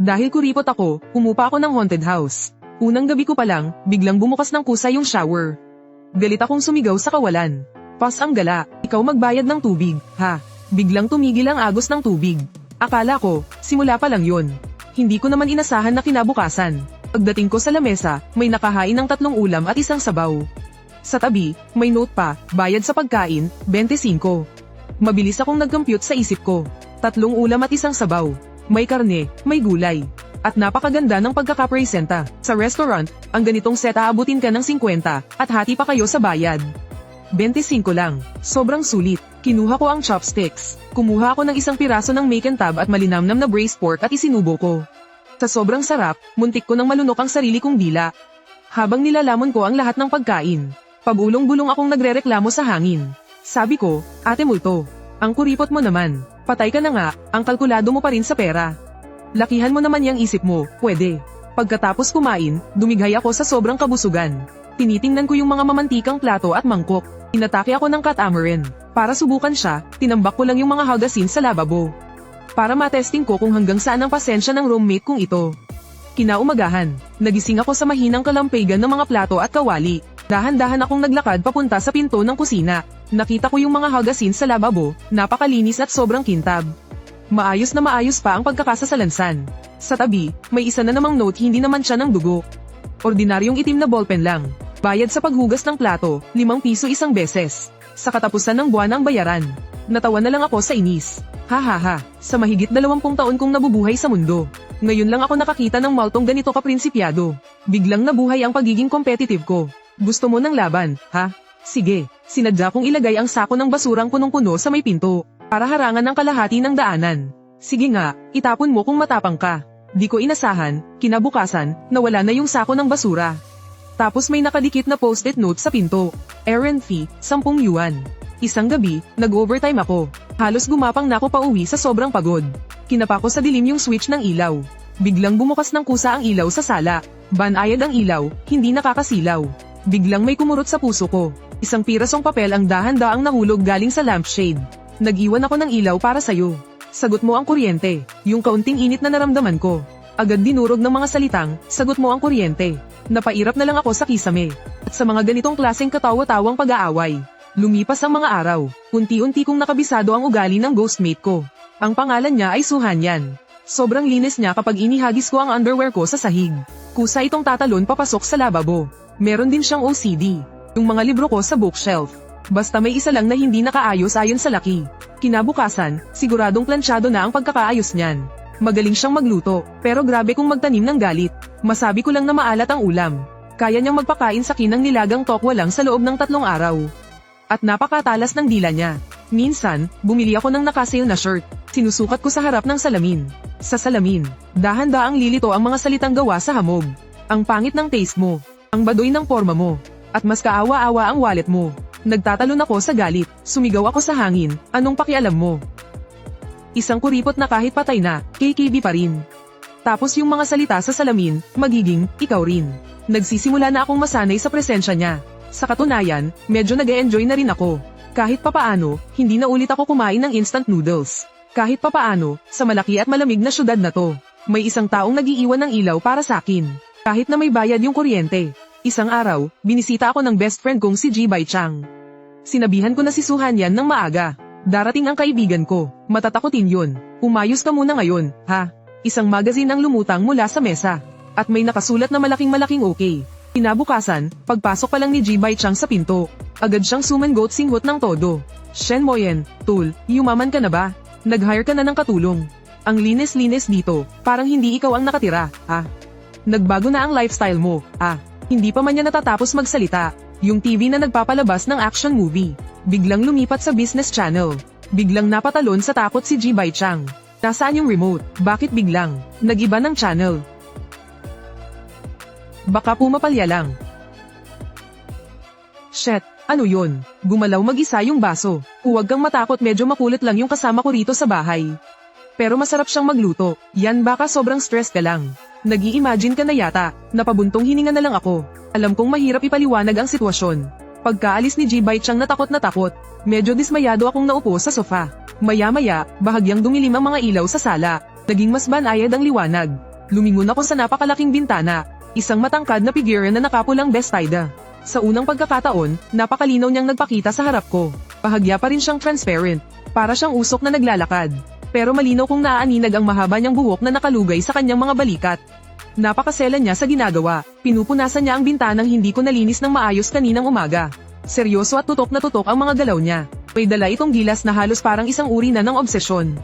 Dahil kuripot ako, umupa ako ng haunted house. Unang gabi ko pa lang, biglang bumukas ng kusa yung shower. Galit akong sumigaw sa kawalan. Pas ang gala, ikaw magbayad ng tubig, ha? Biglang tumigil ang agos ng tubig. Akala ko, simula pa lang yun. Hindi ko naman inasahan na kinabukasan. Pagdating ko sa lamesa, may nakahain ng 3 ulam at 1 sabaw. Sa tabi, may note pa, bayad sa pagkain, 25. Mabilis akong nag-compute sa isip ko. 3 ulam at 1 sabaw. May karne, may gulay. At napakaganda ng pagkakapresenta. Sa restaurant, ang ganitong set aabutin ka ng 50 at hati pa kayo sa bayad. 25 lang. Sobrang sulit. Kinuha ko ang chopsticks. Kumuha ako ng 1 piraso ng make and tab at malinamnam na braised pork at isinubo ko. Sa sobrang sarap, muntik ko nang malunok ang sarili kong dila. Habang nilalamon ko ang lahat ng pagkain, pabulong-bulong akong nagrereklamo sa hangin. Sabi ko, Ate Multo, ang kuripot mo naman. Patay ka na nga, ang kalkulado mo pa rin sa pera. Lakihan mo naman yang isip mo, pwede. Pagkatapos kumain, dumighay ako sa sobrang kabusugan. Tinitingnan ko yung mga mamantikang plato at mangkok. Inatake ako ng catamaran. Para subukan siya, tinambak ko lang yung mga hagasin sa lababo. Para matesting ko kung hanggang saan ang pasensya ng roommate kong ito. Kinaumagahan, nagising ako sa mahinang kalampagan ng mga plato at kawali. Dahan-dahan akong naglakad papunta sa pinto ng kusina. Nakita ko yung mga hagasin sa lababo, napakalinis at sobrang kintab. Maayos na maayos pa ang pagkakasasalansan. Sa tabi, may isa na namang note, hindi naman siya ng dugo. Ordinaryong itim na ballpen lang. Bayad sa paghugas ng plato, 5 piso 1 beses. Sa katapusan ng buwan ang bayaran. Natawa na lang ako sa inis. Ha, sa mahigit 20 taon kong nabubuhay sa mundo. Ngayon lang ako nakakita ng maltong ganito kaprinsipiado. Biglang nabuhay ang pagiging competitive ko. Gusto mo ng laban, ha? Sige, sinadya kong ilagay ang sako ng basurang punong-puno sa may pinto. Para harangan ang kalahati ng daanan. Sige nga, itapon mo kung matapang ka. Di ko inasahan, kinabukasan, nawala na yung sako ng basura. Tapos may nakadikit na post-it note sa pinto. Errand fee, 10 yuan. Isang gabi, nag-overtime ako. Halos gumapang na ako pauwi sa sobrang pagod. Kinapa ko sa dilim yung switch ng ilaw. Biglang bumukas ng kusa ang ilaw sa sala. Banayad ang ilaw, hindi nakakasilaw. Biglang may kumurot sa puso ko. 1 pirasong papel ang dahan-daang nahulog galing sa lampshade. Nag-iwan ako ng ilaw para sa'yo. Sagot mo ang kuryente. Yung kaunting init na naramdaman ko. Agad dinurog ng mga salitang, sagot mo ang kuryente. Napairap na lang ako sa kisame. At sa mga ganitong klaseng katawa-tawang pag-aaway. Lumipas ang mga araw. Unti-unti kong nakabisado ang ugali ng ghostmate ko. Ang pangalan niya ay Suhanyan. Sobrang linis niya kapag inihagis ko ang underwear ko sa sahig. Kusa itong tatalon papasok sa lababo. Meron din siyang OCD. Yung mga libro ko sa bookshelf. Basta may isa lang na hindi nakaayos ayon sa laki. Kinabukasan, siguradong plansyado na ang pagkakaayos niyan. Magaling siyang magluto, pero grabe kung magtanim ng galit. Masabi ko lang na maalat ang ulam. Kaya niyang magpakain sa akin ng nilagang tokwa lang sa loob ng 3 araw. At napakatalas ng dila niya. Minsan, bumili ako ng nakasale na shirt. Sinusukat ko sa harap ng salamin. Sa salamin, dahan-daang lilito ang mga salitang gawa sa hamog. Ang pangit ng taste mo. Ang baduy ng forma mo. At mas kaawa-awa ang wallet mo. Nagtatalon ako sa galit, sumigaw ako sa hangin, anong pakialam mo? Isang kuripot na kahit patay na, KKB pa rin. Tapos yung mga salita sa salamin, magiging, ikaw rin. Nagsisimula na akong masanay sa presensya niya. Sa katunayan, medyo nag-e-enjoy na rin ako. Kahit papaano, hindi na ulit ako kumain ng instant noodles. Kahit papaano, sa malaki at malamig na syudad na to, may isang taong nag-iiwan ng ilaw para sa akin. Kahit na may bayad yung kuryente. Isang araw, binisita ako ng best friend kong si Jibay Chang. Sinabihan ko na si Suhanyan ng maaga. Darating ang kaibigan ko, matatakotin yun. Umayos ka muna ngayon, ha? Isang magazine ang lumutang mula sa mesa. At may nakasulat na malaking-malaking okay. Kinabukasan, pagpasok pa lang ni Jibay Chang sa pinto. Agad siyang sumangot singhot ng todo. Shen Moyen, Tul, yumaman ka na ba? Nag-hire ka na ng katulong. Ang linis-linis dito, parang hindi ikaw ang nakatira, ha? Nagbago na ang lifestyle mo, ha? Hindi pa man niya natatapos magsalita. Yung TV na nagpapalabas ng action movie. Biglang lumipat sa business channel. Biglang napatalon sa takot si Jibay Chang. Nasaan yung remote? Bakit biglang nag-iba ng channel? Baka pumapalya lang. Shit, ano yun? Gumalaw mag-isa yung baso. Huwag kang matakot, medyo makulit lang yung kasama ko rito sa bahay. Pero masarap siyang magluto. Yan, baka sobrang stress ka lang. Nag-i-imagine ka na yata. Napabuntong hininga na lang ako. Alam kong mahirap ipaliwanag ang sitwasyon. Pagkaalis ni Jibay Chang natakot na takot. Medyo dismayado akong naupo sa sofa. Maya-maya, bahagyang dumilim ang mga ilaw sa sala. Naging mas banayad ang liwanag. Lumingon ako sa napakalaking bintana, isang matangkad na figure na nakapulang bestida. Sa unang pagkakataon, napakalinaw niyang nagpakita sa harap ko. Bahagya pa rin siyang transparent, para siyang usok na naglalakad. Pero malinaw kong naaaninag ang mahaba niyang buhok na nakalugay sa kanyang mga balikat. Napakasela niya sa ginagawa, pinupunasan niya ang bintanang hindi ko nalinis ng maayos kaninang umaga. Seryoso at tutok na tutok ang mga galaw niya. May dala itong gilas na halos parang isang uri na ng obsesyon.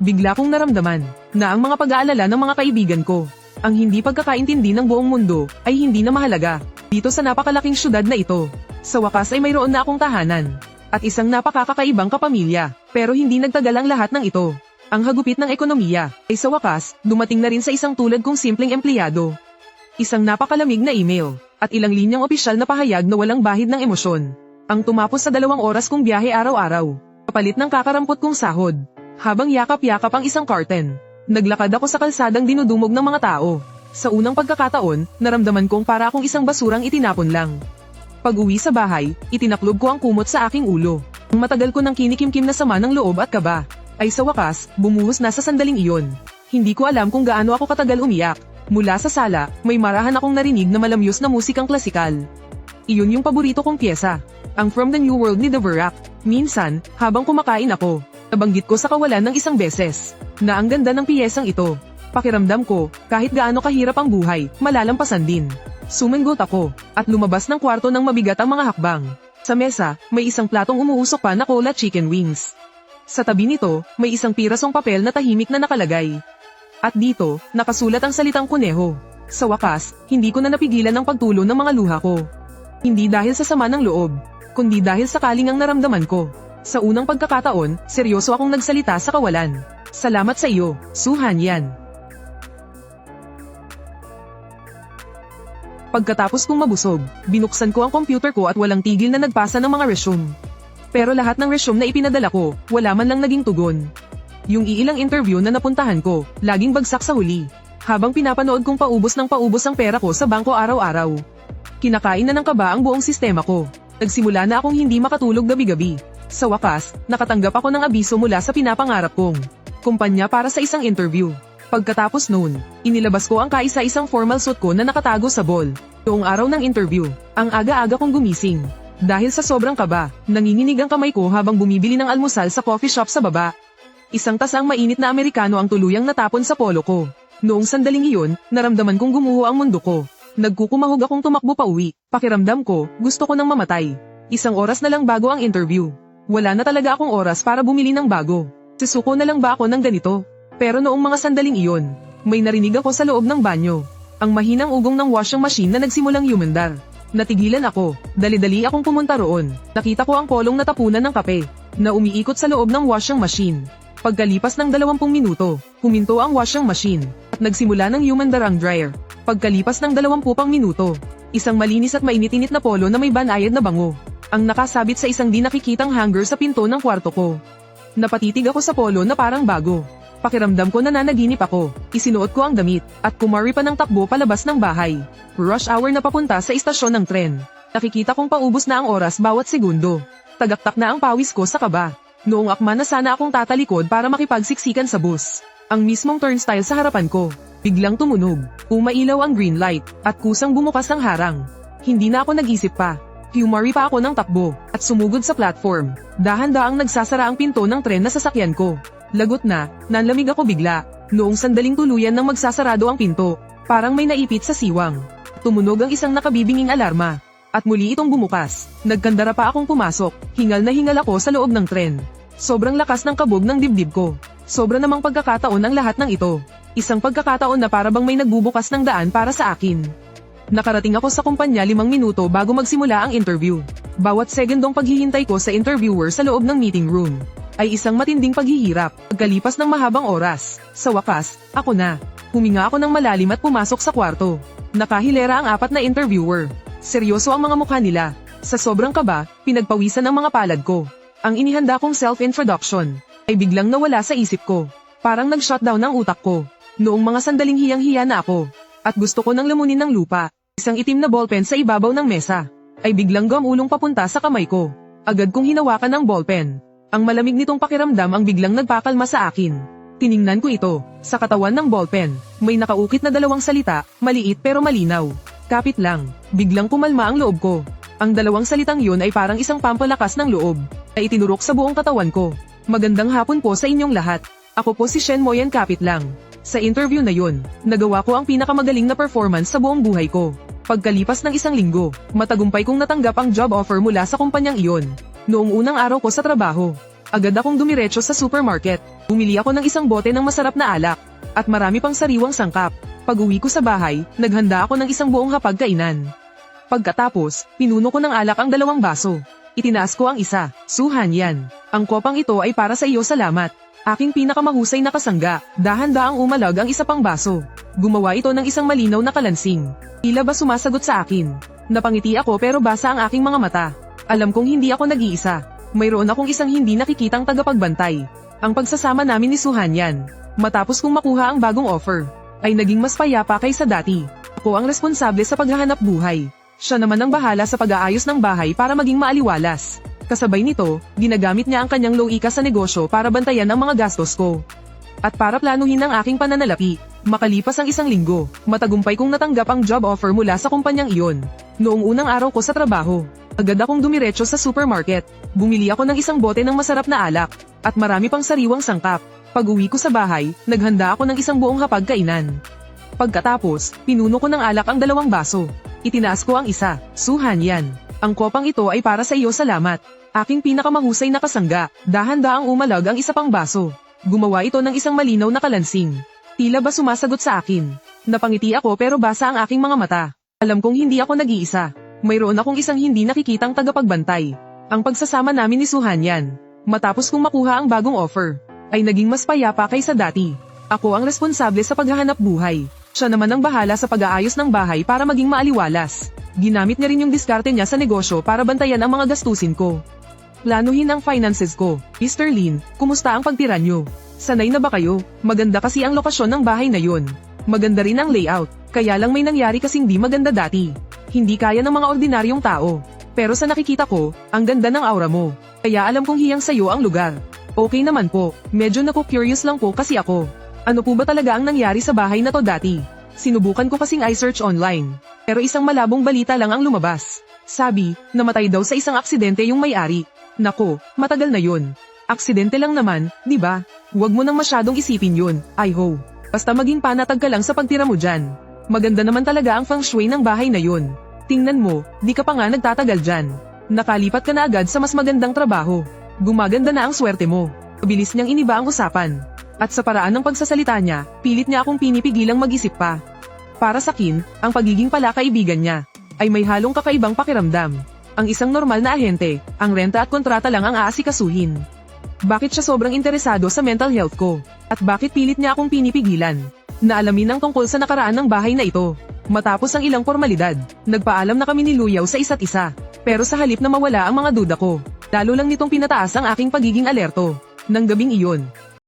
Bigla kong naramdaman na ang mga pag-aalala ng mga kaibigan ko, ang hindi pagkakaintindi ng buong mundo, ay hindi na mahalaga. Dito sa napakalaking syudad na ito, sa wakas ay mayroon na akong tahanan, at isang napakakakaibang kapamilya, pero hindi nagtagal ang lahat ng ito. Ang hagupit ng ekonomiya, ay sa wakas, dumating na rin sa isang tulad kong simpleng empleyado. Isang napakalamig na email, at ilang linyang opisyal na pahayag na walang bahid ng emosyon. Ang tumapos sa 2 oras kong biyahe araw-araw, kapalit ng kakarampot kong sahod. Habang yakap-yakap ang isang curtain, naglakad ako sa kalsadang dinudumog ng mga tao. Sa unang pagkakataon, naramdaman kong para akong isang basurang itinapon lang. Pag-uwi sa bahay, itinaklob ko ang kumot sa aking ulo. Ang matagal ko nang kinikimkim na sama ng loob at kaba, ay sa wakas, bumuhos na sa sandaling iyon. Hindi ko alam kung gaano ako katagal umiyak. Mula sa sala, may marahan akong narinig na malamyos na musikang klasikal. Iyon yung paborito kong pyesa, ang From the New World ni Dvorak. Minsan, habang kumakain ako, nabanggit ko sa kawalan ng isang beses, na ang ganda ng piyesang ito. Pakiramdam ko, kahit gaano kahirap ang buhay, malalampasan din. Sumenggot ako, at lumabas ng kwarto ng mabigat ang mga hakbang. Sa mesa, may isang platong umuusok pa na cola chicken wings. Sa tabi nito, may isang pirasong papel na tahimik na nakalagay. At dito, nakasulat ang salitang kuneho. Sa wakas, hindi ko na napigilan ang pagtulo ng mga luha ko. Hindi dahil sa sama ng loob, kundi dahil sa kalingang naramdaman ko. Sa unang pagkakataon, seryoso akong nagsalita sa kawalan. Salamat sa iyo, Su Hanyan. Pagkatapos kong mabusog, binuksan ko ang computer ko at walang tigil na nagpasa ng mga resume. Pero lahat ng resume na ipinadala ko, wala man lang naging tugon. Yung iilang interview na napuntahan ko, laging bagsak sa huli. Habang pinapanood kong paubos ng paubos ang pera ko sa bangko araw-araw. Kinakain na ng kaba ang buong sistema ko. Nagsimula na akong hindi makatulog gabi-gabi. Sa wakas, nakatanggap ako ng abiso mula sa pinapangarap kong kumpanya para sa isang interview. Pagkatapos noon, inilabas ko ang kaisa-isang formal suit ko na nakatago sa ball. Noong araw ng interview, ang aga-aga kong gumising. Dahil sa sobrang kaba, nanginginig ang kamay ko habang bumibili ng almusal sa coffee shop sa baba. Isang tasang mainit na Amerikano ang tuluyang natapon sa polo ko. Noong sandaling iyon, naramdaman kong gumuho ang mundo ko. Nagkukumahog akong tumakbo pa uwi. Pakiramdam ko, gusto ko nang mamatay. 1 oras na lang bago ang interview. Wala na talaga akong oras para bumili ng bago. Sisuko na lang ba ako ng ganito? Pero noong mga sandaling iyon, may narinig ako sa loob ng banyo. Ang mahinang ugong ng washing machine na nagsimulang yumandar. Natigilan ako, dali-dali akong pumunta roon. Nakita ko ang polong natapunan ng kape, na umiikot sa loob ng washing machine. Pagkalipas ng 20 minuto, huminto ang washing machine, at nagsimula ng yumandar ang dryer. Pagkalipas ng 20 pang minuto, isang malinis at mainit-init na polo na may banayad na bango ang nakasabit sa isang di nakikitang hanger sa pinto ng kwarto ko. Napatitig ako sa polo na parang bago. Pakiramdam ko na nanaginip ako. Isinuot ko ang damit, at kumari pa ng takbo palabas ng bahay. Rush hour na papunta sa istasyon ng tren. Nakikita kong paubos na ang oras bawat segundo. Tagaktak na ang pawis ko sa kaba. Noong akma na sana akong tatalikod para makipagsiksikan sa bus. Ang mismong turnstile sa harapan ko, biglang tumunog. Umailaw ang green light, at kusang bumukas ang harang. Hindi na ako nag-isip pa. Humari pa ako ng takbo, at sumugod sa platform. Dahan-daang nagsasara ang pinto ng tren na sasakyan ko. Lagot na, nanlamig ako bigla. Noong sandaling tuluyan nang magsasarado ang pinto, parang may naipit sa siwang. Tumunog ang isang nakabibinging alarma. At muli itong bumukas. Nagkandara pa akong pumasok. Hingal na hingal ako sa loob ng tren. Sobrang lakas ng kabog ng dibdib ko. Sobra namang pagkakataon ang lahat ng ito. Isang pagkakataon na parabang may nagbubukas ng daan para sa akin. Nakarating ako sa kumpanya 5 minuto bago magsimula ang interview. Bawat segundong paghihintay ko sa interviewer sa loob ng meeting room ay isang matinding paghihirap. Pagkalipas ng mahabang oras, sa wakas, ako na. Huminga ako ng malalim at pumasok sa kwarto. Nakahilera ang 4 na interviewer. Seryoso ang mga mukha nila. Sa sobrang kaba, pinagpawisan ang mga palad ko. Ang inihanda kong self-introduction ay biglang nawala sa isip ko. Parang nag-shutdown ang utak ko. Noong mga sandaling hiyang-hiya na ako, at gusto ko nang lamunin ng lupa. Isang itim na ballpen sa ibabaw ng mesa, ay biglang gumulong papunta sa kamay ko. Agad kong hinawakan ang ballpen. Ang malamig nitong pakiramdam ang biglang nagpakalma sa akin. Tiningnan ko ito. Sa katawan ng ballpen, may nakaukit na dalawang salita, maliit pero malinaw. Kapit lang. Biglang kumalma ang loob ko. Ang dalawang salitang yun ay parang isang pampalakas ng loob, na itinurok sa buong katawan ko. Magandang hapon po sa inyong lahat. Ako po si Shen Moyan Kapit lang. Sa interview na yun, nagawa ko ang pinakamagaling na performance sa buong buhay ko. Pagkalipas ng isang linggo, matagumpay kong natanggap ang job offer mula sa kumpanyang iyon. Noong unang araw ko sa trabaho, agad akong dumiretso sa supermarket. Bumili ako ng isang bote ng masarap na alak, at marami pang sariwang sangkap. Pag-uwi ko sa bahay, naghanda ako ng isang buong hapag-kainan. Pagkatapos, pinuno ko ng alak ang 2 baso. Itinaas ko ang isa. Suhan yan. Ang kopang ito ay para sa iyo, salamat. Aking pinakamahusay na kasangga. Dahan-daang umalag ang isa pang baso. Gumawa ito ng isang malinaw na kalansing. Tila ba sumasagot sa akin? Napangiti ako pero basa ang aking mga mata. Alam kong hindi ako nag-iisa. Mayroon akong isang hindi nakikitang tagapagbantay. Ang pagsasama namin ni Suhan yan. Matapos kong makuha ang bagong offer, ay naging mas payapa kaysa dati. Ako ang responsable sa paghahanap buhay. Siya naman ang bahala sa pag-aayos ng bahay para maging maaliwalas. Kasabay nito, ginagamit niya ang kanyang low-ika sa negosyo para bantayan ang mga gastos ko. At para planuhin ang aking pananalapi. Makalipas ang isang linggo, matagumpay kong natanggap ang job offer mula sa kumpanyang iyon. Noong unang araw ko sa trabaho, agad akong dumiretso sa supermarket. Bumili ako ng isang bote ng masarap na alak, at marami pang sariwang sangkap. Pag-uwi ko sa bahay, naghanda ako ng isang buong hapag-kainan. Pagkatapos, pinuno ko ng alak ang 2 baso. Itinaas ko ang isa. Suhan yan. Ang kopang ito ay para sa iyo, salamat. Aking pinakamahusay na kasangga. Dahan-daang umalag ang isa pang baso. Gumawa ito ng isang malinaw na kalansing. Tila ba sumasagot sa akin? Napangiti ako pero basa ang aking mga mata. Alam kong hindi ako nag-iisa. Mayroon akong isang hindi nakikitang tagapagbantay. Ang pagsasama namin ni Suhan yan. Matapos kong makuha ang bagong offer, ay naging mas payapa kaysa dati. Ako ang responsable sa paghahanap buhay. Siya naman ang bahala sa pag-aayos ng bahay para maging maaliwalas. Ginamit niya rin yung diskarte niya sa negosyo para bantayan ang mga gastusin ko. Planuhin ang finances ko. Mr. Lin, kumusta ang pagtira niyo? Sanay na ba kayo? Maganda kasi ang lokasyon ng bahay na yun. Maganda rin ang layout, kaya lang may nangyari kasing di maganda dati. Hindi kaya ng mga ordinaryong tao. Pero sa nakikita ko, ang ganda ng aura mo. Kaya alam kong hiyang sayo ang lugar. Okay naman po, medyo naku-curious lang po kasi ako. Ano po ba talaga ang nangyari sa bahay na to dati? Sinubukan ko kasing i-search online, pero isang malabong balita lang ang lumabas. Sabi, namatay daw sa isang aksidente yung may-ari. Nako, matagal na yun. Aksidente lang naman, di ba? Huwag mo nang masyadong isipin yun, I-ho. Basta maging panatag ka lang sa pagtira mo dyan. Maganda naman talaga ang feng shui ng bahay na yun. Tingnan mo, di ka pa nga nagtatagal dyan. Nakalipat ka na agad sa mas magandang trabaho. Gumaganda na ang swerte mo. Mabilis niyang iniba ang usapan. At sa paraan ng pagsasalita niya, pilit niya akong pinipigilang mag-isip pa. Para sa akin, ang pagiging palakaibigan niya, ay may halong kakaibang pakiramdam. Ang isang normal na ahente, ang renta at kontrata lang ang aasikasuhin. Bakit siya sobrang interesado sa mental health ko? At bakit pilit niya akong pinipigilan? Naalamin ang tungkol sa nakaraan ng bahay na ito. Matapos ang ilang formalidad, nagpaalam na kami ni Luyaw sa isa't isa. Pero sa halip na mawala ang mga duda ko, lalo lang nitong pinataas ang aking pagiging alerto. Nang gabing iyon,